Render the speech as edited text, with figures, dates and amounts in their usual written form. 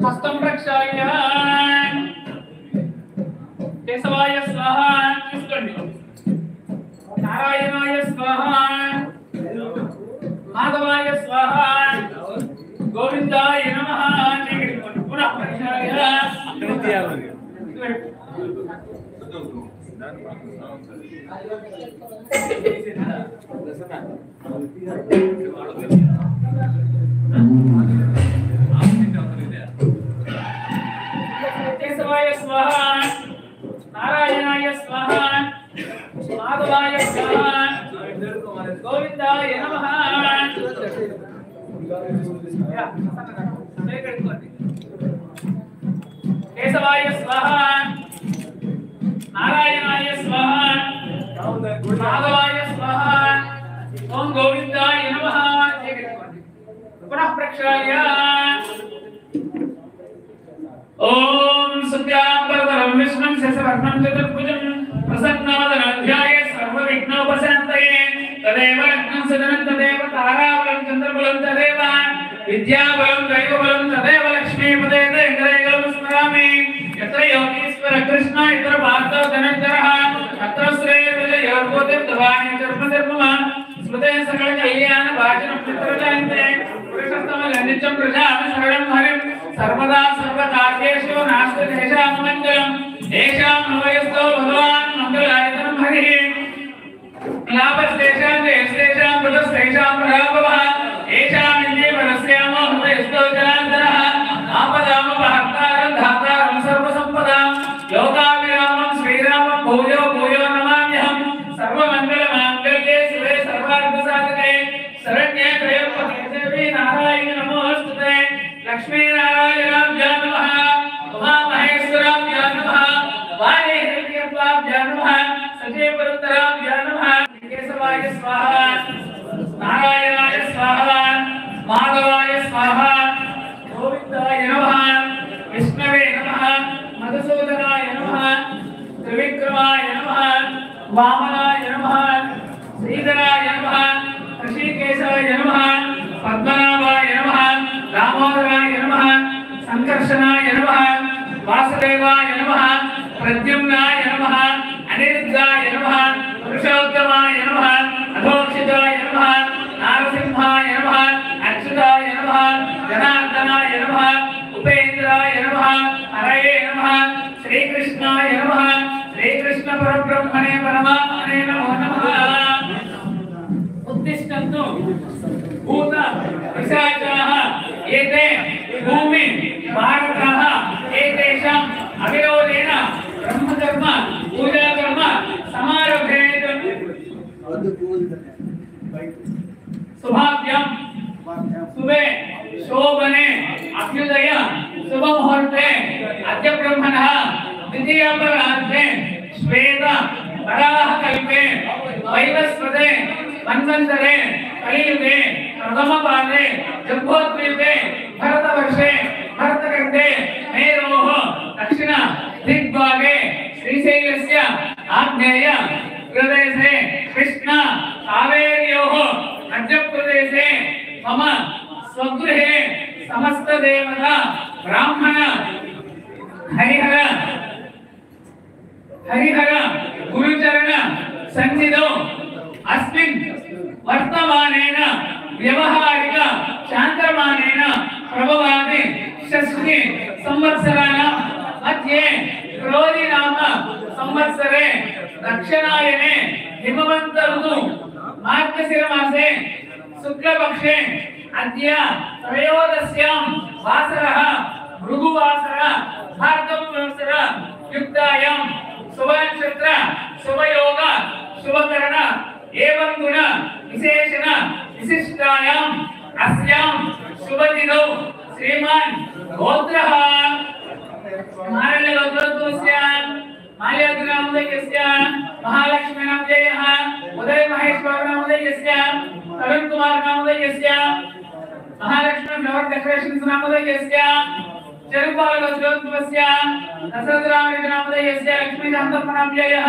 हस्तं प्रक्षाल्य केशवाय स्वाहा नारायणाय स्वाहा माधवाय स्वाहा गोविंदाय नमः पुनः प्रक्षाल्य केशवाय स्वाहा नारायणाय स्वाहा माधवाय स्वाहा गोविंदाय नमः केशवाय स्वाहा नारायणाय स्वाहा माधवाय स्वाहा ओम गोविंदाय नमः पुनः प्रक्षाल्य ओम सत्यापरं विष्णुं शशिवर्णं चतुर्भुजं प्रसन्नवदनं ध्याये सर्वविघ्नोपशान्तये तदेव लग्नं सदनं तदेव ताराबलं चन्द्रबलं तदेव विद्याबलं दैवबलं तदेव लक्ष्मीपदे देवदैवं स्मरामि यत्र योगीश्वर कृष्ण यत्र पार्थो धनञ्जयः तत्र श्रेयोर्भूतिर्भवानि धर्मधर्मः स्मृते सकल कल्याण भाजनं पितृजयन्ते पुरुषोत्तमं नित्यं प्रजां शरणं हरिं सर्वदा सर्वकार्येषु नास्ति तेषां मङ्गलम् येषां हृदयस्थो भगवान् मङ्गलायतनं हरिः लाभस्तेषां जयस्तेषां बुधस्तेषां प्रभावः येषां इन्द्रियवरस्यामो हृदयस्थो जनार्दनः आपदामपहर्तारं धातारं सर्वसम्पदां लोकाभिरामं श्रीरामं भूयो भूयो नमाम्यहं सर्वमङ्गलमाङ्गल्ये शिवे सर्वार्थसाधके शरण्ये त्र्यम्बके देवी नारायणि नमोस्तुते लक्ष्मी नारायणाभ्यां नमः उमामहेश्वराभ्यां नमः वाणीहिरण्यपाभ्यां नमः सजीवरुद्राभ्यां नमः केशवाय स्वाहा नारायणाय स्वाहा माधवाय स्वाहा गोविंदाय नमः विष्णवे नमः मधुसूदनाय नमः त्रिविक्रमाय नमः वामनाय नमः श्रीधराय नमः ऋषिकेशाय नमः पद्मनाभाय नमः दामोदराय नमः संकर्षणाय नमः वासुदेवाय नमः प्रद्युम्नाय नमः अनिरुद्धाय नमः पुरुषोत्तमाय नमः अधोक्षिताय नमः नारसिंहाय नमः अच्युताय नमः जनार्दनाय नमः उपेन्द्राय नमः हरये नमः श्रीकृष्णाय नमः श्रीकृष्ण परब्रह्मणे परमात्मने नमो नमः उत्तिष्ठन्तु भूत पिशाचाः एते भूमि भारताः एतेषाम् अविरोधेन ब्रह्मकर्म पूजाकर्म समारभेत शुभाभ्यां शुभे शोभने अभ्युदय शुभमुहूर्ते अद्य ब्रह्मणः द्वितीयापरार्धे श्वेत वराहकल्पे वैवस्वते मन्वन्तरे कलियुगे प्रथमपादे जम्बोद्वीपे भरतवर्षे भरतखण्डे मेरोः दक्षिण दिग्भागे श्रीशैलस्य आग्नेय प्रदेशे कृष्ण कावेर्योः मध्यप्रदेशे मम स्वगृहे समस्त देवता ब्राह्मण हरिहर गुरुचरण सन्निधौ अस्मिन् वर्तमानेन व्यवहारिक चान्द्रमानेन प्रभवादि षष्ठी संवत्सराणां मध्ये क्रोधि नाम संवत्सरे दक्षिणायने हिमवन्त ऋतु मार्गशिर मासे शुक्लपक्षे अद्य त्रयोदश्यां वासरः भृगुवासर भार्गववासर युक्तायां शुभनक्षत्र शुभयोग शुभकरण एवं गुण विशेषण विशिष्टायां अस्यां शुभदिनौ श्रीमान् गोत्रः मारण्यगोत्रस्य माल्याद्रिनामोदयस्य महालक्ष्मीनामोदयः उदय महेश्वरनामोदयस्य तरुण कुमार नामोदयस्य महालक्ष्मी फ्लावर डेकोरेशन्स नामोदयस्य चरुपाल गोत्रस्य दशरथरामनामोदयस्य लक्ष्मीकान्तनामोदयः